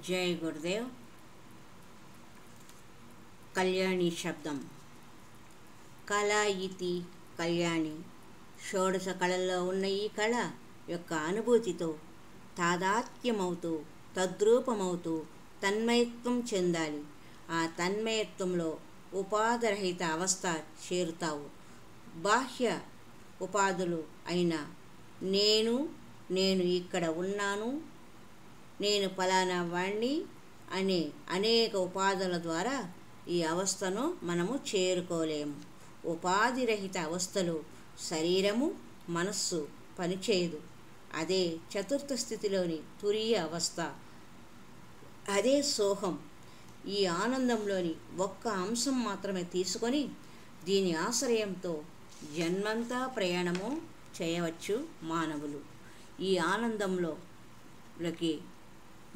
జై గురుదేవ్. కళ్యాణి శబ్దం. కళ ఇతి కళ్యాణి. షోడశ కళల్లో ఉన్న ఈ కళ యొక్క అనుభూతితో తాదాత్మ్యమవుతూ తద్రూపమవుతూ తన్మయత్వం చెందాలి. ఆ తన్మయత్వంలో ఉపాధిరహిత అవస్థ చేరుతావు. బాహ్య ఉపాధులు అయిన నేను ఇక్కడ ఉన్నాను, నేను ఫలానా వాణ్ణి అనే అనేక ఉపాధుల ద్వారా ఈ అవస్థను మనము చేరుకోలేము. ఉపాధిరహిత అవస్థలో శరీరము మనస్సు పనిచేయదు. అదే చతుర్థ స్థితిలోని తురీయ అవస్థ. అదే సోహం. ఈ ఆనందంలోని ఒక్క అంశం మాత్రమే తీసుకొని దీని ఆశ్రయంతో జన్మంతా ప్రయాణము చేయవచ్చు మానవులు. ఈ ఆనందంలోకి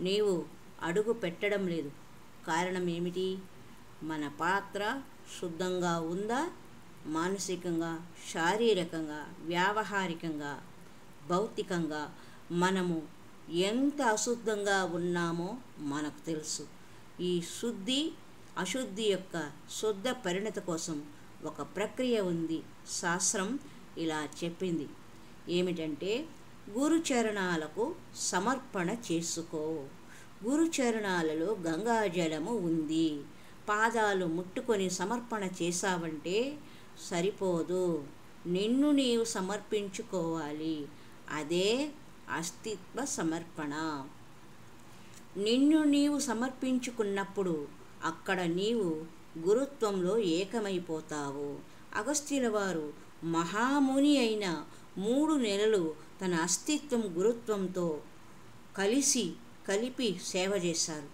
నీవు అడుగు పెట్టడం లేదు. కారణం ఏమిటి? మన పాత్ర శుద్ధంగా ఉందా? మానసికంగా, శారీరకంగా, వ్యావహారికంగా, భౌతికంగా మనము ఎంత అశుద్ధంగా ఉన్నామో మనకు తెలుసు. ఈ శుద్ధి అశుద్ధి యొక్క శుద్ధ పరిణత కోసం ఒక ప్రక్రియ ఉంది. శాస్త్రం ఇలా చెప్పింది. ఏమిటంటే, గురుచరణాలకు సమర్పణ చేసుకో. గురుచరణాలలో గంగాజలము ఉంది. పాదాలు ముట్టుకొని సమర్పణ చేశావంటే సరిపోదు. నిన్ను నీవు సమర్పించుకోవాలి. అదే అస్తిత్వ సమర్పణ. నిన్ను నీవు సమర్పించుకున్నప్పుడు అక్కడ నీవు గురుత్వంలో ఏకమైపోతావు. అగస్త్యుల వారు మహాముని అయిన 3 నెలలు తన అస్తిత్వం గురుత్వంతో కలిపి సేవ చేశారు.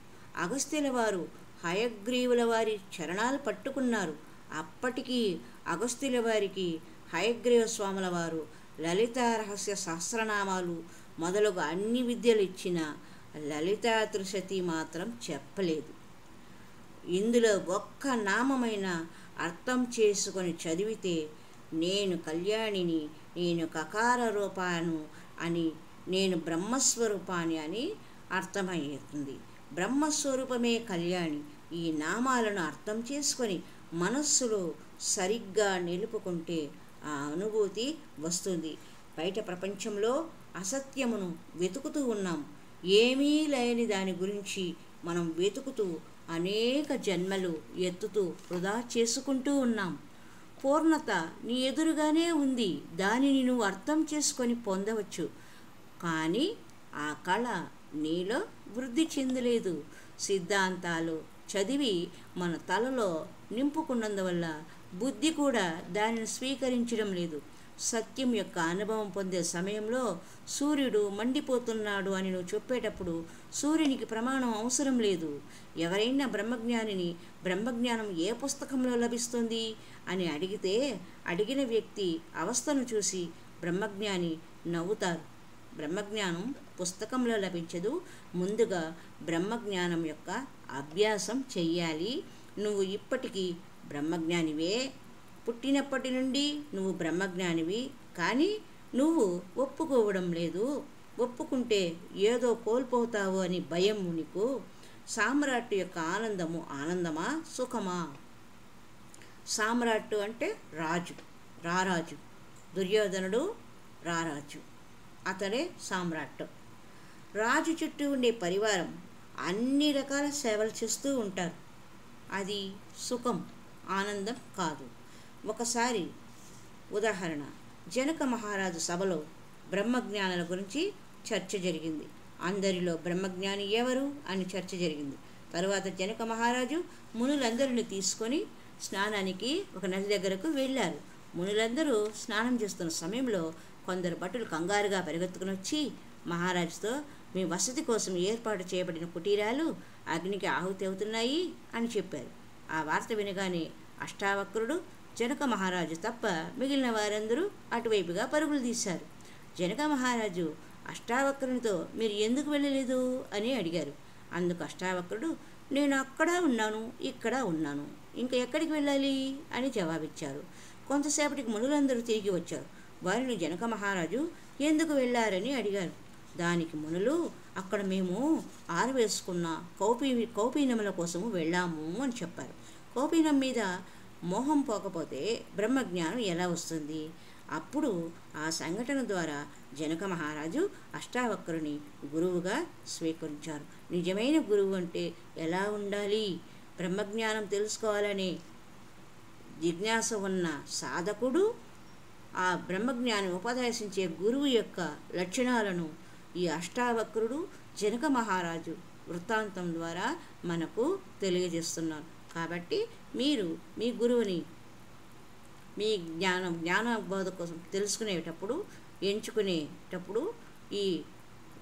అగస్త్యుల వారు హయగ్రీవుల వారి చరణాలు పట్టుకున్నారు. అప్పటికీ అగస్త్యుల వారికి హయగ్రీవ స్వాముల వారు లలితా రహస్య సహస్రనామాలు మొదలగు అన్ని విద్యలు ఇచ్చిన లలితా త్రిశతి మాత్రం చెప్పలేదు. ఇందులో ఒక్క నామమైన అర్థం చేసుకొని చదివితే నేను కళ్యాణిని, నేను కకార రూపాను అని, నేను బ్రహ్మస్వరూపాన్ని అని అర్థమవుతుంది. బ్రహ్మస్వరూపమే కళ్యాణి. ఈ నామాలను అర్థం చేసుకొని మనస్సులో సరిగ్గా నిలుపుకుంటే ఆ అనుభూతి వస్తుంది. బయట ప్రపంచంలో అసత్యమును వెతుకుతూ ఉన్నాం. ఏమీ లేని దాని గురించి మనం వెతుకుతూ అనేక జన్మలు ఎత్తుతూ వృధా చేసుకుంటూ ఉన్నాం. పూర్ణత నీ ఎదురుగానే ఉంది. దానిని నువ్వు అర్థం చేసుకొని పొందవచ్చు. కానీ ఆ కళ నీలో వృద్ధి చెందలేదు. సిద్ధాంతాలు చదివి మన తలలో నింపుకున్నందువల్ల బుద్ధి కూడా దానిని స్వీకరించడం లేదు. సత్యం యొక్క అనుభవం పొందే సమయంలో సూర్యుడు మండిపోతున్నాడు అని నువ్వు చెప్పేటప్పుడు సూర్యునికి ప్రమాణం అవసరం లేదు. ఎవరైనా బ్రహ్మజ్ఞానిని బ్రహ్మజ్ఞానం ఏ పుస్తకంలో లభిస్తుంది అని అడిగితే అడిగిన వ్యక్తి అవస్థను చూసి బ్రహ్మజ్ఞాని నవ్వుతారు. బ్రహ్మజ్ఞానం పుస్తకంలో లభించదు. ముందుగా బ్రహ్మజ్ఞానం యొక్క అభ్యాసం చెయ్యాలి. నువ్వు ఇప్పటికీ బ్రహ్మజ్ఞానివే. పుట్టినప్పటి నుండి నువ్వు బ్రహ్మజ్ఞానివి. కానీ నువ్వు ఒప్పుకోవడం లేదు. ఒప్పుకుంటే ఏదో కోల్పోతావు అని భయం నీకు. సామ్రాట్ యొక్క ఆనందము ఆనందమా, సుఖమా? సామ్రాట్ అంటే రాజు, రారాజు. దుర్యోధనుడు రారాజు, అతడే సామ్రాట్. రాజు చుట్టూ ఉండే పరివారం అన్ని రకాల సేవలు చేస్తూ ఉంటారు. అది సుఖం, ఆనందం కాదు. ఒకసారి ఉదాహరణ, జనక మహారాజు సభలో బ్రహ్మజ్ఞానుల గురించి చర్చ జరిగింది. అందరిలో బ్రహ్మజ్ఞాని ఎవరు అని చర్చ జరిగింది. తరువాత జనక మహారాజు మునులందరిని తీసుకొని స్నానానికి ఒక నది దగ్గరకు వెళ్ళారు. మునులందరూ స్నానం చేస్తున్న సమయంలో కొందరు భటులు కంగారుగా పరిగెత్తుకుని వచ్చి మహారాజుతో, మీ వసతి కోసం ఏర్పాటు చేయబడిన కుటీరాలు అగ్నికి ఆహుతి అవుతున్నాయి అని చెప్పారు. ఆ వార్త వినగానే అష్టావక్రుడు, జనక మహారాజు తప్ప మిగిలిన వారందరూ అటువైపుగా పరుగులు తీశారు. జనక మహారాజు అష్టావక్రునితో, మీరు ఎందుకు వెళ్ళలేదు అని అడిగారు. అందుకు అష్టావక్రుడు, నేను అక్కడ ఉన్నాను, ఇక్కడ ఉన్నాను, ఇంకా ఎక్కడికి వెళ్ళాలి అని జవాబిచ్చారు. కొంతసేపటికి మునులందరూ తిరిగి వచ్చారు. వారిని జనక మహారాజు ఎందుకు వెళ్ళారని అడిగారు. దానికి మునులు అక్కడ మేము ఆరవేసుకున్న కౌపీనముల కోసము వెళ్ళాము అని చెప్పారు. కౌపీనం మీద మోహం పోకపోతే బ్రహ్మజ్ఞానం ఎలా వస్తుంది? అప్పుడు ఆ సంఘటన ద్వారా జనక మహారాజు అష్టావక్రుని గురువుగా స్వీకరించారు. నిజమైన గురువు అంటే ఎలా ఉండాలి? బ్రహ్మజ్ఞానం తెలుసుకోవాలనే జిజ్ఞాస ఉన్న సాధకుడు ఆ బ్రహ్మజ్ఞానం ఉపదేశించే గురువు యొక్క లక్షణాలను ఈ అష్టావక్రుడు జనక మహారాజు వృత్తాంతం ద్వారా మనకు తెలియజేస్తున్నారు. కాబట్టి మీరు మీ గురువుని మీ జ్ఞానబోధ కోసం తెలుసుకునేటప్పుడు ఎంచుకునేటప్పుడు ఈ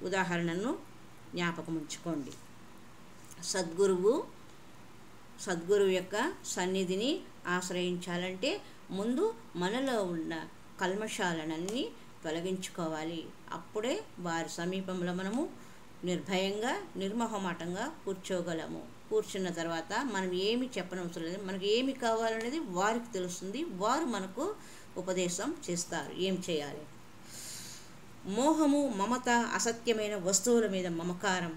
ఉదాహరణను జ్ఞాపకం ఉంచుకోండి. సద్గురువు యొక్క సన్నిధిని ఆశ్రయించాలంటే ముందు మనలో ఉన్న కల్మషాలనన్నీ తొలగించుకోవాలి. అప్పుడే వారి సమీపంలో మనము నిర్భయంగా నిర్మోహమాటంగా కూర్చోగలము. కూర్చున్న తర్వాత మనం ఏమి చెప్పనవసరం లేదు, మనకి ఏమి కావాలనేది వారికి తెలుస్తుంది. వారు మనకు ఉపదేశం చేస్తారు ఏం చేయాలి. మోహము, మమత, అసత్యమైన వస్తువుల మీద మమకారం,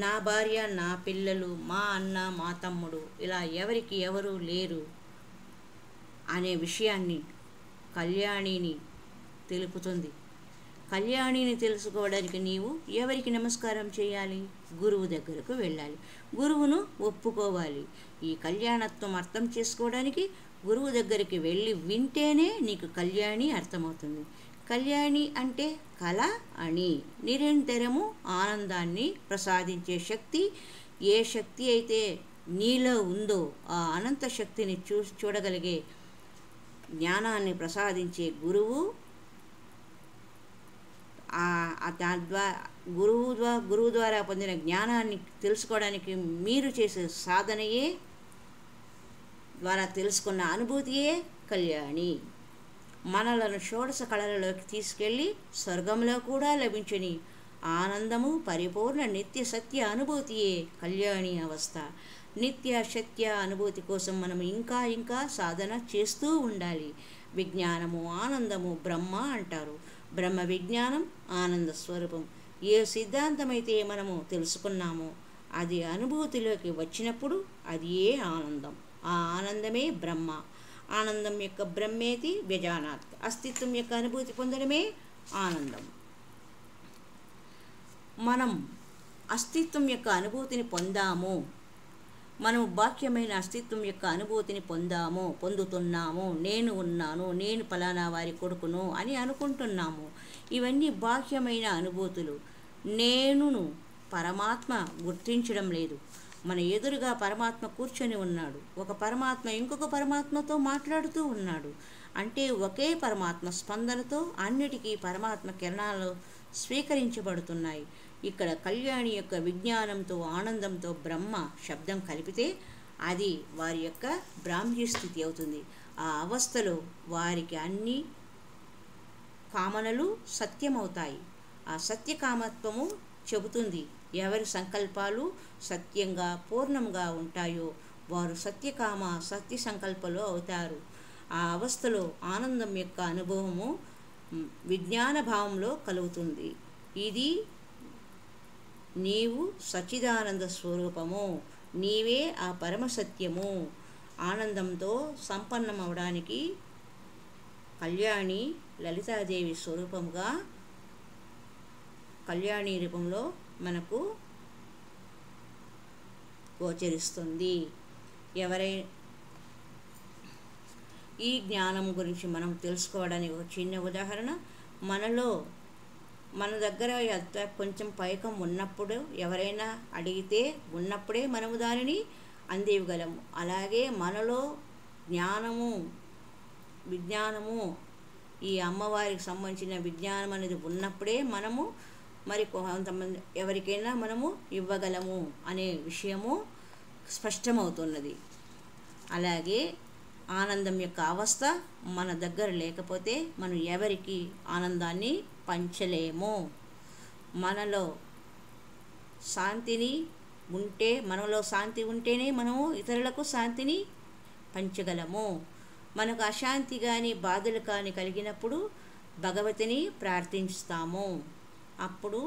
నా భార్య, నా పిల్లలు, మా అన్న, మా తమ్ముడు, ఇలా ఎవరికి ఎవరు లేరు అనే విషయాన్ని కళ్యాణిని తెలుపుతుంది. కళ్యాణిని తెలుసుకోవడానికి నీవు ఎవరికి నమస్కారం చేయాలి? గురువు దగ్గరకు వెళ్ళాలి, గురువును ఒప్పుకోవాలి. ఈ కళ్యాణత్వం అర్థం చేసుకోవడానికి గురువు దగ్గరికి వెళ్ళి వింటేనే నీకు కళ్యాణి అర్థమవుతుంది. కళ్యాణి అంటే కళ అని, నిరంతరము ఆనందాన్ని ప్రసాదించే శక్తి. ఏ శక్తి అయితే నీలో ఉందో ఆ అనంత శక్తిని చూడగలిగే జ్ఞానాన్ని ప్రసాదించే గురువు. గురువు ద్వారా పొందిన జ్ఞానాన్ని తెలుసుకోవడానికి మీరు చేసే సాధనయే ద్వారా తెలుసుకున్న అనుభూతియే కళ్యాణి. మనలను షోడశ కళలలోకి తీసుకెళ్ళి స్వర్గంలో కూడా లభించని ఆనందము, పరిపూర్ణ నిత్య సత్య అనుభూతియే కళ్యాణి అవస్థ. నిత్య సత్య అనుభూతి కోసం మనం ఇంకా ఇంకా సాధన చేస్తూ ఉండాలి. విజ్ఞానము, ఆనందము బ్రహ్మ అంటారు. బ్రహ్మ విజ్ఞానం ఆనంద స్వరూపం. ఏ సిద్ధాంతమైతే మనము తెలుసుకున్నామో అది అనుభూతిలోకి వచ్చినప్పుడు అది ఏ ఆనందం. ఆ ఆనందమే బ్రహ్మ. ఆనందం యొక్క బ్రహ్మేతి వ్యజానాత్. అస్తిత్వం యొక్క అనుభూతి పొందడమే ఆనందం. మనం అస్తిత్వం యొక్క అనుభూతిని పొందాము, మనము బాహ్యమైన అస్తిత్వం యొక్క అనుభూతిని పొందుతున్నాము. నేను ఉన్నాను, నేను ఫలానా వారి కొడుకును అని అనుకుంటున్నాము. ఇవన్నీ బాహ్యమైన అనుభూతులు. నేనును పరమాత్మ గుర్తించడం లేదు. మన ఎదురుగా పరమాత్మ కూర్చొని ఉన్నాడు. ఒక పరమాత్మ ఇంకొక పరమాత్మతో మాట్లాడుతూ ఉన్నాడు. అంటే ఒకే పరమాత్మ స్పందనతో అన్నిటికీ పరమాత్మ కిరణాలు స్వీకరించబడుతున్నాయి. ఇక్కడ కళ్యాణి యొక్క విజ్ఞానంతో ఆనందంతో బ్రహ్మ శబ్దం కలిపితే అది వారి యొక్క బ్రాహ్మీ స్థితి అవుతుంది. ఆ అవస్థలో వారికి అన్ని కామనలు సత్యమవుతాయి. ఆ సత్యకామత్వము చెబుతుంది ఎవరి సంకల్పాలు సత్యంగా పూర్ణంగా ఉంటాయో వారు సత్యకామ సత్య సంకల్పంలో అవుతారు. ఆ అవస్థలో ఆనందం యొక్క అనుభవము విజ్ఞాన భావంలో కలుగుతుంది. ఇది నీవు సచ్చిదానంద స్వరూపము, నీవే ఆ పరమసత్యము. ఆనందంతో సంపన్నమవడానికి కళ్యాణి లలితాదేవి స్వరూపముగా కళ్యాణి రూపంలో మనకు గోచరిస్తుంది. ఈ జ్ఞానం గురించి మనం తెలుసుకోవడానికి ఒక చిన్న ఉదాహరణ. మన దగ్గర కొంచెం పైకం ఉన్నప్పుడు ఎవరైనా అడిగితే ఉన్నప్పుడే మనము దానిని అందివ్వగలము. అలాగే మనలో జ్ఞానము విజ్ఞానము ఈ అమ్మవారికి సంబంధించిన విజ్ఞానం అనేది ఉన్నప్పుడే మనము మరి కొంతమంది ఎవరికైనా మనము ఇవ్వగలము అనే విషయము స్పష్టమవుతున్నది. అలాగే ఆనందం యొక్క అవస్థ మన దగ్గర లేకపోతే మనం ఎవరికి ఆనందాన్ని పంచలేము. మనలో శాంతి ఉంటేనే మనము ఇతరులకు శాంతిని పంచగలము. మనకు అశాంతి కానీ బాధలు కానీ కలిగినప్పుడు భగవతిని ప్రార్థిస్తాము. అప్పుడు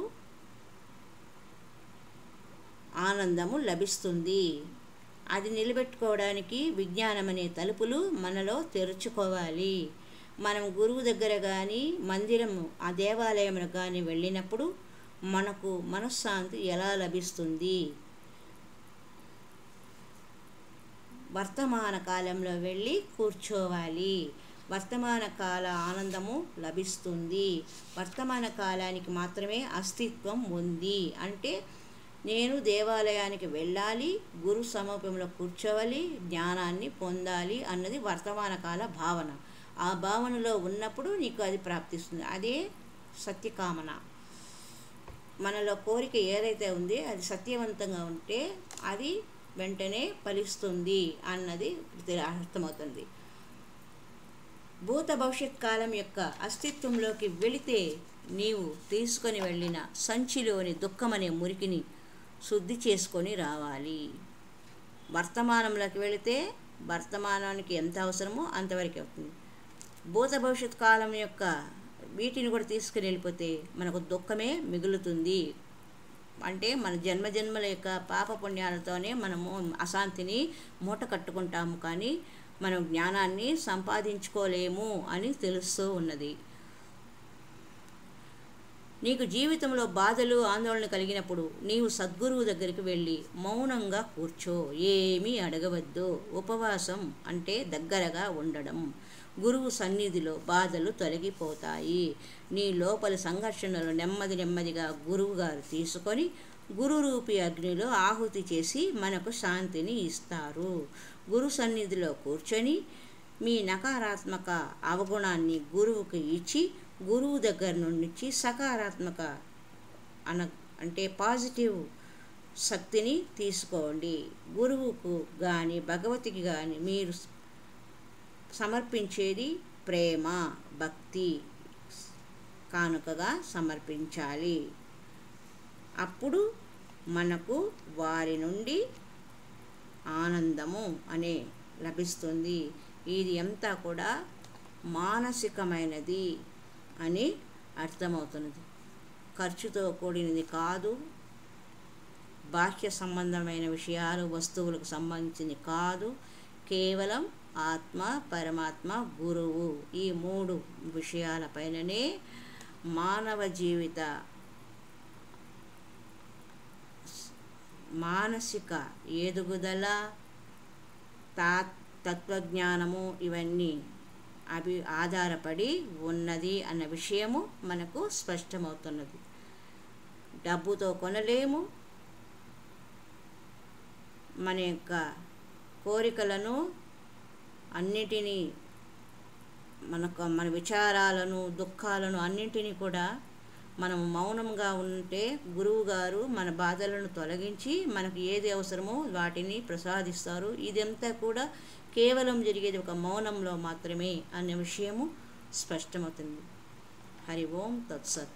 ఆనందము లభిస్తుంది. అది నిలబెట్టుకోవడానికి విజ్ఞానం అనే తలుపులు మనలో తెరుచుకోవాలి. మనం గురువు దగ్గర కానీ మందిరము ఆ దేవాలయమును కానీ వెళ్ళినప్పుడు మనకు మనశ్శాంతి ఎలా లభిస్తుంది? వర్తమాన కాలంలో వెళ్ళి కూర్చోవాలి. వర్తమాన కాల ఆనందము లభిస్తుంది. వర్తమాన కాలానికి మాత్రమే అస్తిత్వం ఉంది. అంటే నేను దేవాలయానికి వెళ్ళాలి, గురు సమూహంలో కూర్చోవాలి, జ్ఞానాన్ని పొందాలి అన్నది వర్తమాన కాల భావన. ఆ భావనలో ఉన్నప్పుడు నీకు అది ప్రాప్తిస్తుంది. అదే సత్యకామన. మనలో కోరిక ఏదైతే ఉందో అది సత్యవంతంగా ఉంటే అది వెంటనే ఫలిస్తుంది అన్నది అర్థమవుతుంది. భూత భవిష్యత్ కాలం యొక్క అస్తిత్వంలోకి వెళితే నీవు తీసుకొని వెళ్ళిన సంచిలోని దుఃఖమనే మురికిని శుద్ధి చేసుకొని రావాలి. వర్తమానంలోకి వెళితే వర్తమానానికి ఎంత అవసరమో అంతవరకు అవుతుంది. భూత భవిష్యత్ కాలం యొక్క వీటిని కూడా తీసుకుని వెళ్ళిపోతే మనకు దుఃఖమే మిగులుతుంది. అంటే మన జన్మజన్మల యొక్క పాపపుణ్యాలతోనే మనము అశాంతిని మూట కట్టుకుంటాము, కానీ మనం జ్ఞానాన్ని సంపాదించుకోలేము అని తెలుస్తూ ఉన్నది. నీకు జీవితంలో బాధలు ఆందోళన కలిగినప్పుడు నీవు సద్గురువు దగ్గరికి వెళ్ళి మౌనంగా కూర్చో, ఏమీ అడగవద్దు. ఉపవాసం అంటే దగ్గరగా ఉండడం. గురువు సన్నిధిలో బాధలు తొలగిపోతాయి. నీ లోపలి సంఘర్షణలు నెమ్మదిగా గురువు గారు తీసుకొని గురు రూపి అగ్నిలో ఆహుతి చేసి మనకు శాంతిని ఇస్తారు. గురు సన్నిధిలో కూర్చొని మీ నకారాత్మక అవగుణాన్ని గురువుకి ఇచ్చి గురువు దగ్గర నుంచి సకారాత్మక అంటే పాజిటివ్ శక్తిని తీసుకోండి. గురువుకు కానీ భగవతికి కానీ మీరు సమర్పించేది ప్రేమ, భక్తి కానుకగా సమర్పించాలి. అప్పుడు మనకు వారి నుండి ఆనందము అనే లభిస్తుంది. ఇది అంతా కూడా మానసికమైనది అని అర్థమవుతున్నది. ఖర్చుతో కూడినది కాదు. బాహ్య సంబంధమైన విషయాలు, వస్తువులకు సంబంధించింది కాదు. కేవలం ఆత్మ, పరమాత్మ, గురువు ఈ 3 విషయాలపైననే మానవ జీవిత మానసిక ఎదుగుదల, తత్వజ్ఞానము ఇవన్నీ ఆధారపడి ఉన్నది అన్న విషయము మనకు స్పష్టమవుతున్నది. డబ్బుతో కొనలేము. మన యొక్క కోరికలను అన్నిటినీ మన విచారాలను, దుఃఖాలను అన్నింటినీ కూడా మనం మౌనంగా ఉంటే గురువు గారు మన బాధలను తొలగించి మనకు ఏది అవసరమో వాటిని ప్రసాదిస్తారు. ఇదంతా కూడా కేవలం జరిగేది ఒక మౌనంలో మాత్రమే అనే విషయము స్పష్టమవుతుంది. హరి ఓం తత్సత్.